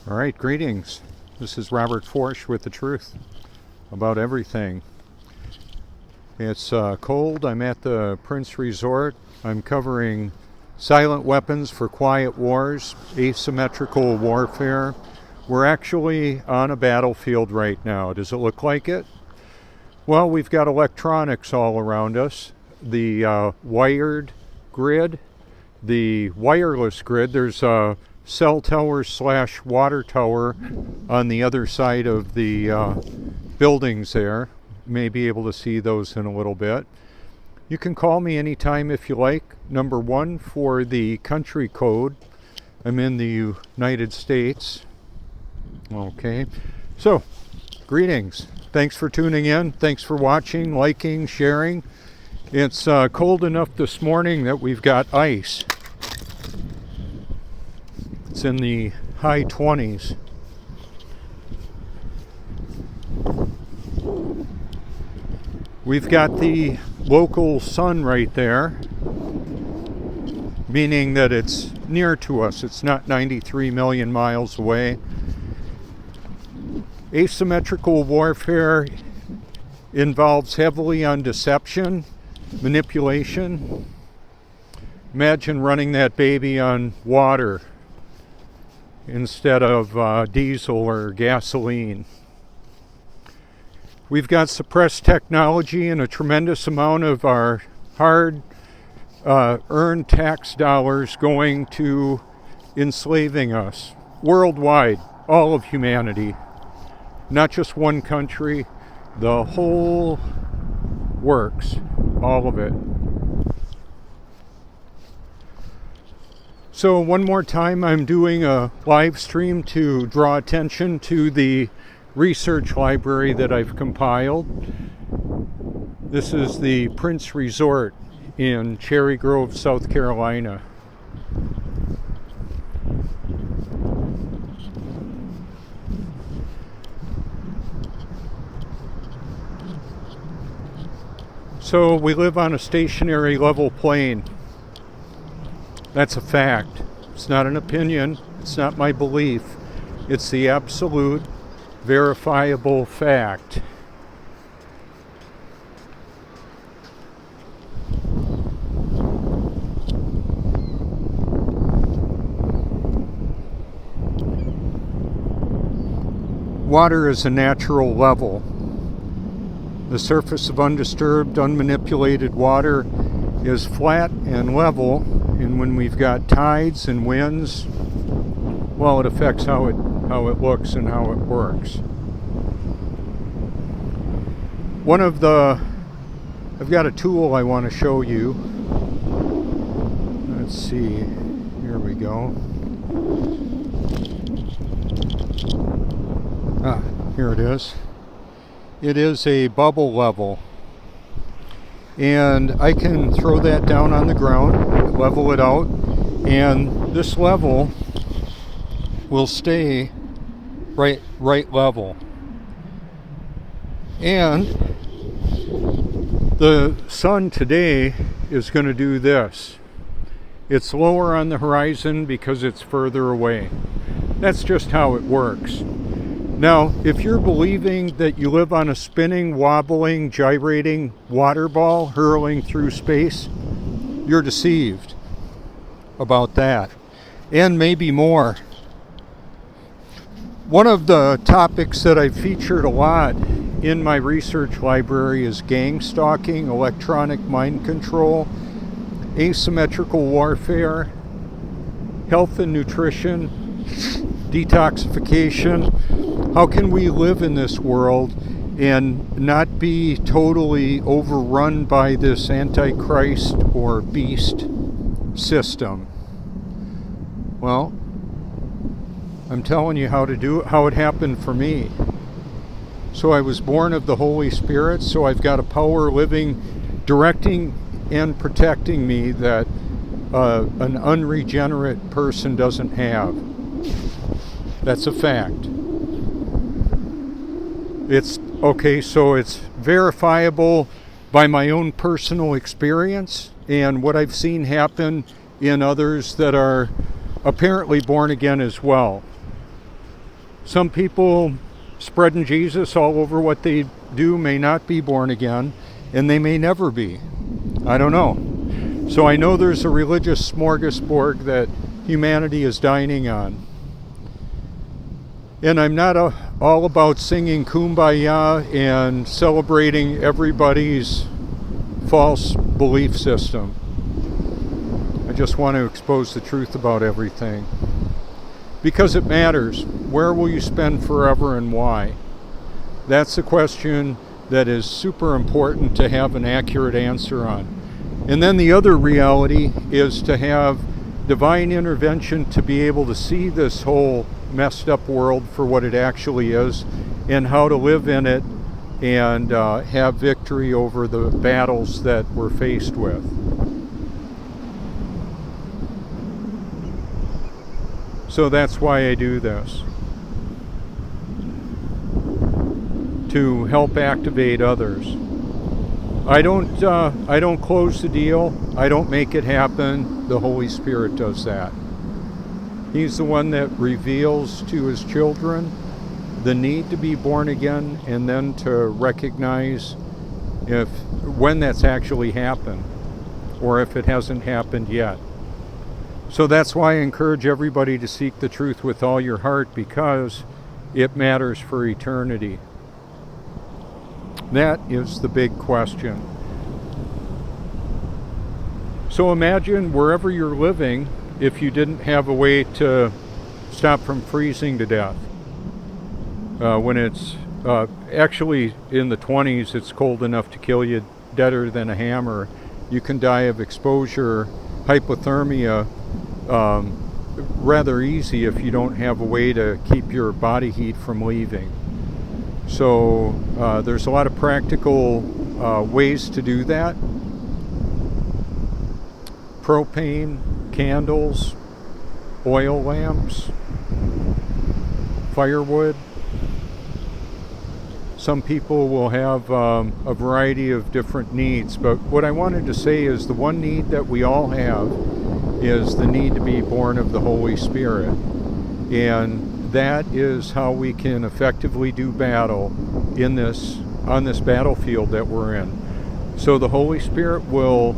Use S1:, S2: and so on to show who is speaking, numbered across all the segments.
S1: All right, greetings. This is Robert Forsch with the truth about everything. It's cold. I'm at the Prince Resort. I'm covering silent weapons for quiet wars, asymmetrical warfare. We're actually on a battlefield right now. Does it look like it? Well, we've got electronics all around us. The wired grid, the wireless grid. There's a cell tower / water tower on the other side of the buildings there. May be able to see those in a little bit. You can call me anytime if you like. Number 1 for the country code. I'm in the United States. Okay, so greetings. Thanks for tuning in. Thanks for watching, liking, sharing. It's cold enough this morning that we've got ice. It's in the high 20s. We've got the local sun right there, meaning that it's near to us. It's not 93 million miles away. Asymmetrical warfare involves heavily on deception, manipulation. Imagine running that baby on water instead of diesel or gasoline. We've got suppressed technology and a tremendous amount of our hard earned tax dollars going to enslaving us worldwide, all of humanity, not just one country, the whole works, all of it. So one more time, I'm doing a live stream to draw attention to the research library that I've compiled. This is the Prince Resort in Cherry Grove, South Carolina. So we live on a stationary level plane. That's a fact. It's not an opinion. It's not my belief. It's the absolute, verifiable fact. Water is a natural level. The surface of undisturbed, unmanipulated water is flat and level, and when we've got tides and winds, well, it affects how it looks and how it works. I've got a tool I want to show you. Let's see, here we go. Here it is. It is a bubble level. And I can throw that down on the ground, level it out, and this level will stay right level. And the sun today is going to do this. It's lower on the horizon because it's further away. That's just how it works. Now, if you're believing that you live on a spinning, wobbling, gyrating water ball hurling through space, you're deceived about that, and maybe more. One of the topics that I've featured a lot in my research library is gang stalking, electronic mind control, asymmetrical warfare, health and nutrition, detoxification. How can we live in this world and not be totally overrun by this antichrist or beast system? Well, I'm telling you how to do it, how it happened for me. So I was born of the Holy Spirit, so I've got a power living, directing and protecting me that an unregenerate person doesn't have. That's a fact. It's okay, so it's verifiable by my own personal experience and what I've seen happen in others that are apparently born again as well. Some people spreading Jesus all over what they do may not be born again, and they may never be. I don't know. So I know there's a religious smorgasbord that humanity is dining on. And I'm not all about singing Kumbaya and celebrating everybody's false belief system. I just want to expose the truth about everything. Because it matters. Where will you spend forever and why? That's a question that is super important to have an accurate answer on. And then the other reality is to have divine intervention to be able to see this whole messed up world for what it actually is and how to live in it and have victory over the battles that we're faced with. So that's why I do this. To help activate others. I don't close the deal. I don't make it happen. The Holy Spirit does that. He's the one that reveals to his children the need to be born again and then to recognize when that's actually happened or if it hasn't happened yet. So that's why I encourage everybody to seek the truth with all your heart, because it matters for eternity. That is the big question. So imagine wherever you're living, if you didn't have a way to stop from freezing to death. When it's actually in the 20s, it's cold enough to kill you deader than a hammer. You can die of exposure, hypothermia, rather easy if you don't have a way to keep your body heat from leaving. So there's a lot of practical ways to do that. Propane, candles, oil lamps, firewood. Some people will have a variety of different needs, but what I wanted to say is the one need that we all have is the need to be born of the Holy Spirit. And that is how we can effectively do battle on this battlefield that we're in. So the Holy Spirit will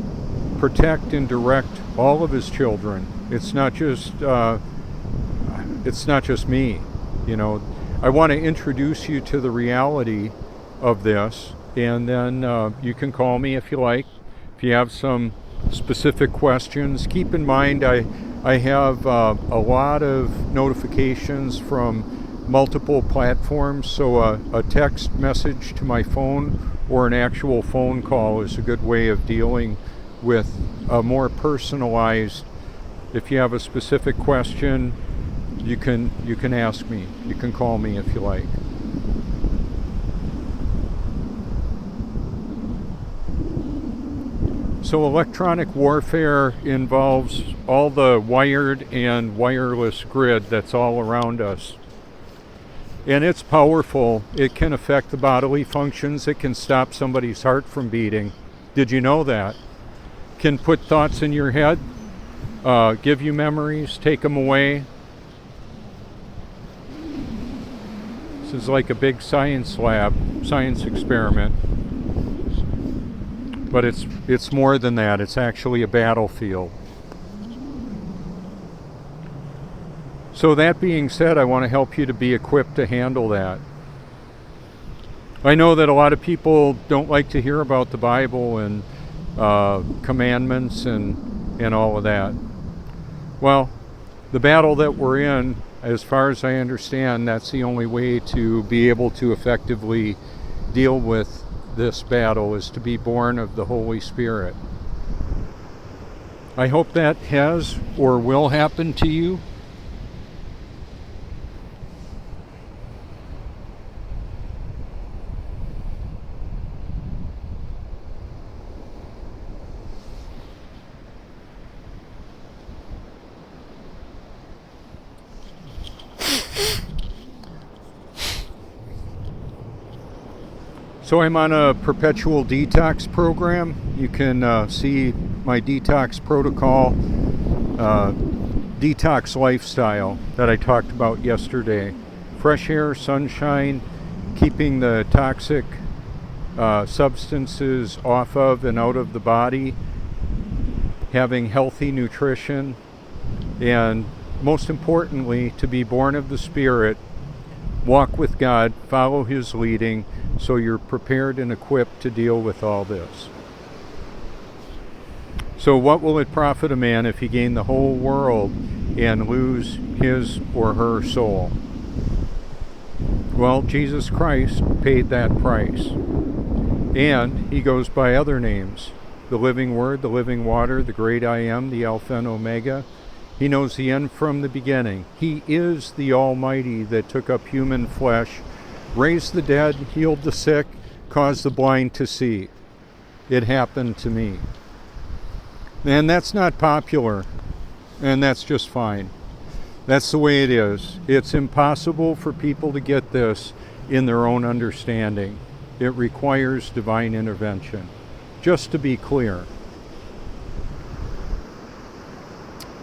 S1: protect and direct all of his children. It's not just me. I want to introduce you to the reality of this, and then you can call me if you like. If you have some specific questions, keep in mind I have a lot of notifications from multiple platforms, so a text message to my phone or an actual phone call is a good way of dealing with a more personalized. If you have a specific question, you can ask me. You can call me if you like. So electronic warfare involves all the wired and wireless grid that's all around us. And it's powerful. It can affect the bodily functions. It can stop somebody's heart from beating. Did you know that? Can put thoughts in your head, give you memories, take them away. This is like a big science lab, science experiment. But it's more than that. It's actually a battlefield. So that being said, I want to help you to be equipped to handle that. I know that a lot of people don't like to hear about the Bible and commandments and all of that. Well, the battle that we're in, as far as I understand, that's the only way to be able to effectively deal with this battle, is to be born of the Holy Spirit. I hope that has or will happen to you. So I'm on a perpetual detox program. You can see my detox protocol, detox lifestyle that I talked about yesterday fresh air, sunshine, keeping the toxic substances off of and out of the body, having healthy nutrition, and most importantly, to be born of the Spirit, walk with God, follow His leading, so you're prepared and equipped to deal with all this. So what will it profit a man if he gain the whole world and lose his or her soul? Well, Jesus Christ paid that price. And He goes by other names. The living Word, the living water, the great I am, the Alpha and Omega. He knows the end from the beginning. He is the Almighty that took up human flesh, raised the dead, healed the sick, caused the blind to see. It happened to me. And that's not popular, and that's just fine. That's the way it is. It's impossible for people to get this in their own understanding. It requires divine intervention. Just to be clear.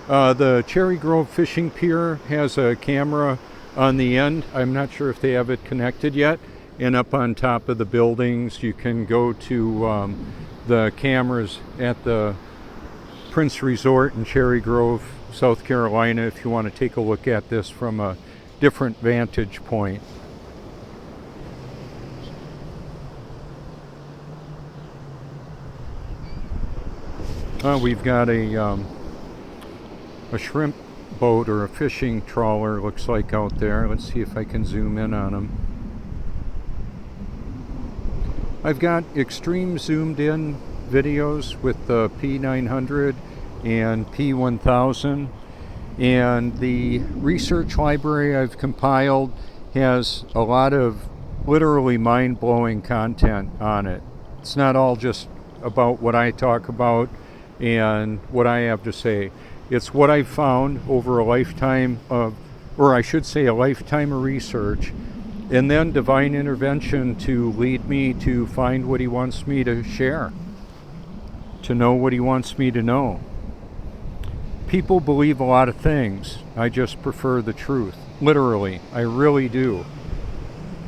S1: The Cherry Grove Fishing Pier has a camera on the end. I'm not sure if they have it connected yet. And up on top of the buildings, you can go to the cameras at the Prince Resort in Cherry Grove, South Carolina, if you want to take a look at this from a different vantage point. We've got a shrimp boat or a fishing trawler, looks like, out there. Let's see if I can zoom in on them. I've got extreme zoomed in videos with the P900 and P1000, and the research library I've compiled has a lot of literally mind-blowing content on it. It's not all just about what I talk about and what I have to say. It's what I've found over a lifetime of, or I should say a lifetime of research, and then divine intervention to lead me to find what He wants me to share, to know what He wants me to know. People believe a lot of things. I just prefer the truth. Literally, I really do.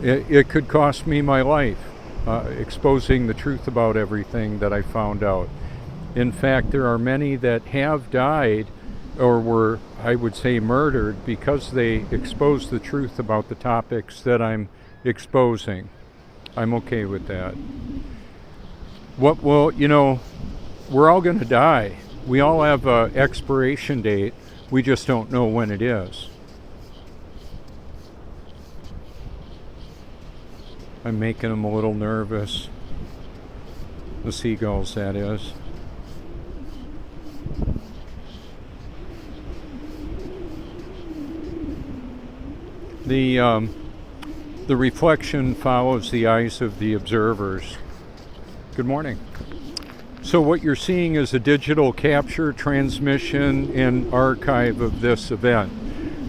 S1: It could cost me my life, exposing the truth about everything that I found out. In fact, there are many that have died or were, I would say, murdered because they exposed the truth about the topics that I'm exposing. I'm okay with that. We're all going to die. We all have an expiration date. We just don't know when it is. I'm making them a little nervous. The seagulls, that is. The reflection follows the eyes of the observers. Good morning. So what you're seeing is a digital capture, transmission, and archive of this event.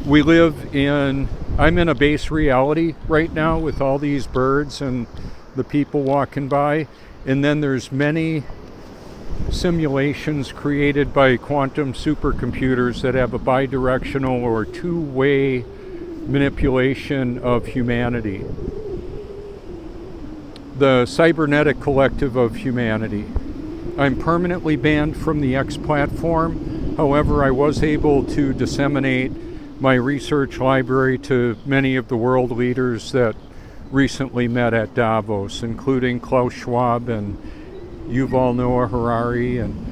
S1: I'm in a base reality right now with all these birds and the people walking by, and then there's many simulations created by quantum supercomputers that have a bidirectional or two-way manipulation of humanity. The cybernetic collective of humanity. I'm permanently banned from the X platform. However, I was able to disseminate my research library to many of the world leaders that recently met at Davos, including Klaus Schwab and Yuval Noah Harari and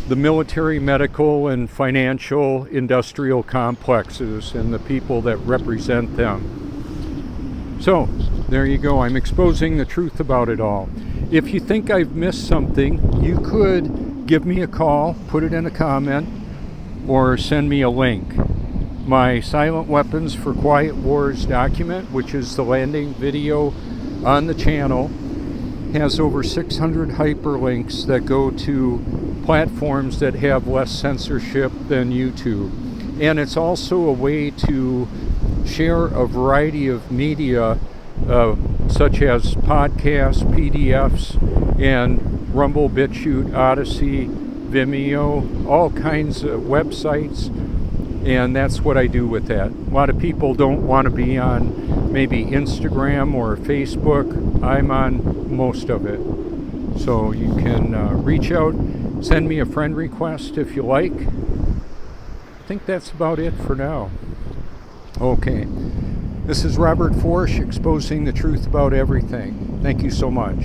S1: the military, medical, and financial industrial complexes and the people that represent them. So, there you go. I'm exposing the truth about it all. If you think I've missed something, you could give me a call, put it in a comment, or send me a link. My Silent Weapons for Quiet Wars document, which is the landing video on the channel, has over 600 hyperlinks that go to platforms that have less censorship than YouTube. And it's also a way to share a variety of media, such as podcasts, PDFs, and Rumble, BitChute, Odyssey, Vimeo, all kinds of websites And that's what I do with that. A lot of people don't want to be on maybe Instagram or Facebook. I'm on most of it. So you can reach out, send me a friend request if you like. I think that's about it for now. Okay. This is Robert Forsch, exposing the truth about everything. Thank you so much.